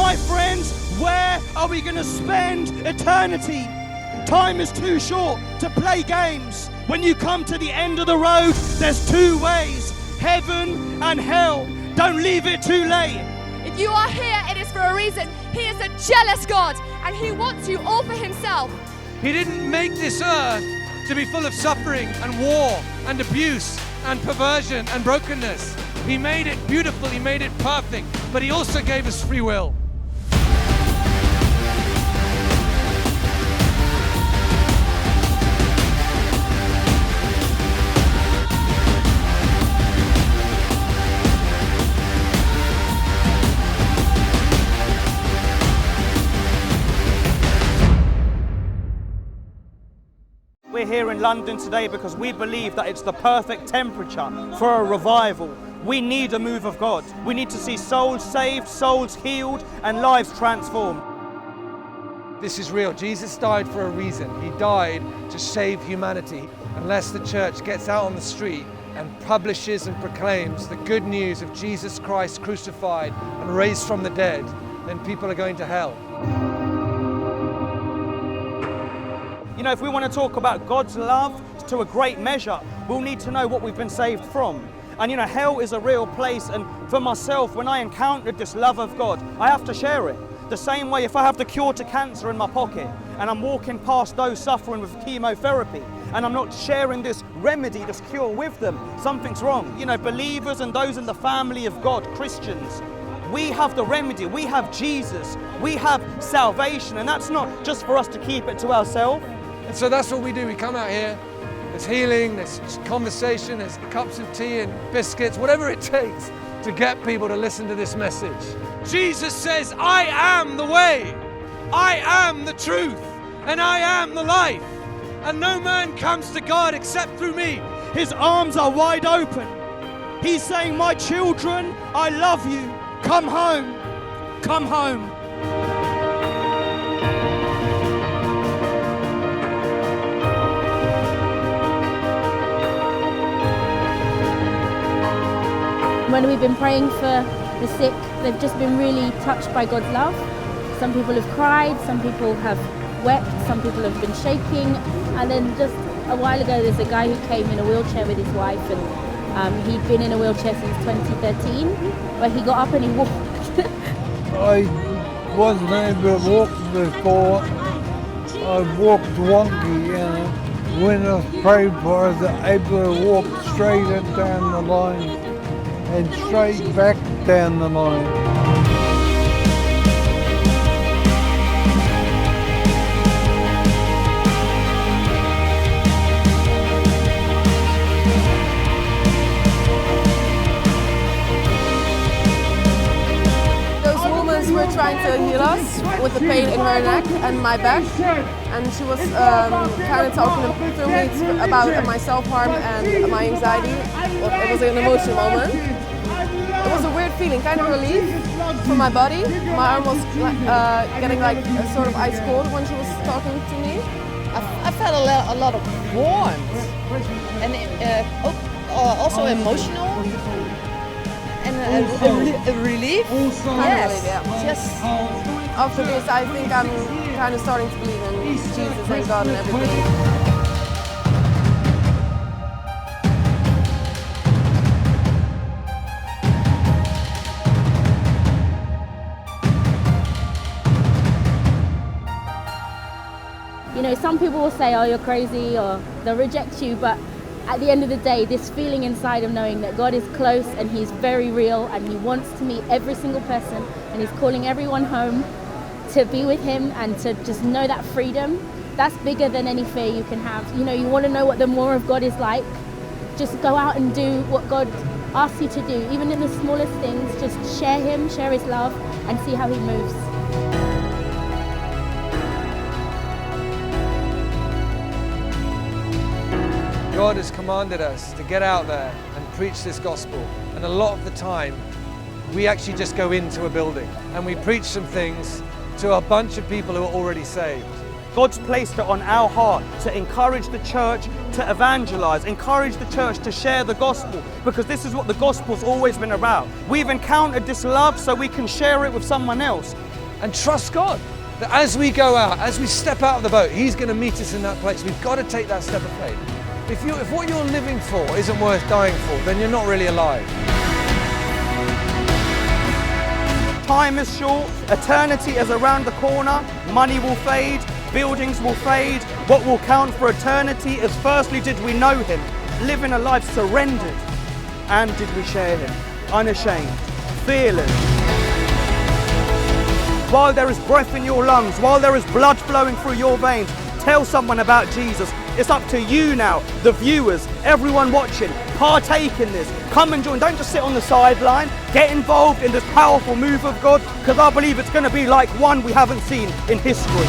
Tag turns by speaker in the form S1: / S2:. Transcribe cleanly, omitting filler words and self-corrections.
S1: my friends, where are we going to spend eternity? Time is too short to play games. When you come to the end of the road, there's two ways, heaven and hell. Don't leave it too late.
S2: If you are here, it is for a reason. He is a jealous God, and he wants you all for himself.
S3: He didn't make this earth to be full of suffering and war and abuse and perversion and brokenness. He made it beautiful, he made it perfect, but he also gave us free will.
S1: We're here in London today because we believe that it's the perfect temperature for a revival. We need a move of God. We need to see souls saved, souls healed, and lives transformed.
S3: This is real. Jesus died for a reason. He died to save humanity. Unless the church gets out on the street and publishes and proclaims the good news of Jesus Christ crucified and raised from the dead, then people are going to hell.
S1: You know, if we want to talk about God's love to a great measure, we'll need to know what we've been saved from. And you know, hell is a real place, and for myself, when I encountered this love of God, I have to share it. The same way if I have the cure to cancer in my pocket and I'm walking past those suffering with chemotherapy and I'm not sharing this remedy, this cure with them, something's wrong. You know, believers and those in the family of God, Christians, we have the remedy, we have Jesus, we have salvation, and that's not just for us to keep it to ourselves.
S3: And so that's what we do. We come out here, there's healing, there's conversation, there's cups of tea and biscuits, whatever it takes to get people to listen to this message. Jesus says, I am the way, I am the truth, and I am the life. And no man comes to God except through me.
S1: His arms are wide open. He's saying, my children, I love you. Come home, come home.
S4: When we've been praying for the sick, they've just been really touched by God's love. Some people have cried, some people have wept, some people have been shaking. And then just a while ago, there's a guy who came in a wheelchair with his wife, and he'd been in a wheelchair since 2013, but he got up and he walked.
S5: I wasn't able to walk before. I walked wonky, and when I was prayed for, I was able to walk straight and down the line and straight back down the line.
S6: Were trying to heal us with the pain in her neck and my back, and she was kind of talking through me about my self-harm and my anxiety. It was an emotional moment. It was a weird feeling, kind of relief from my body. My arm was getting like a sort of ice cold when she was talking to me.
S7: I felt a lot of warmth and also emotional. And a relief? Yes.
S6: Yes. After this, I think I'm kind of starting to believe in Jesus and God and everything.
S4: You know, some people will say, oh, you're crazy, or they'll reject you, but at the end of the day, this feeling inside of knowing that God is close and He's very real and He wants to meet every single person and He's calling everyone home to be with Him and to just know that freedom, that's bigger than any fear you can have. You know, you want to know what the more of God is like, just go out and do what God asks you to do. Even in the smallest things, just share Him, share His love, and see how He moves.
S3: God has commanded us to get out there and preach this gospel. And a lot of the time, we actually just go into a building and we preach some things to a bunch of people who are already saved.
S1: God's placed it on our heart to encourage the church to evangelize, encourage the church to share the gospel, because this is what the gospel's always been about. We've encountered this love so we can share it with someone else.
S3: And trust God that as we go out, as we step out of the boat, He's going to meet us in that place. We've got to take that step of faith. If what you're living for isn't worth dying for, then you're not really alive.
S1: Time is short, eternity is around the corner, money will fade, buildings will fade. What will count for eternity is, firstly, did we know Him, living a life surrendered, and did we share Him, unashamed, fearless. While there is breath in your lungs, while there is blood flowing through your veins, tell someone about Jesus. It's up to you now, the viewers, everyone watching, partake in this. Come and join, don't just sit on the sideline. Get involved in this powerful move of God, because I believe it's going to be like one we haven't seen in history.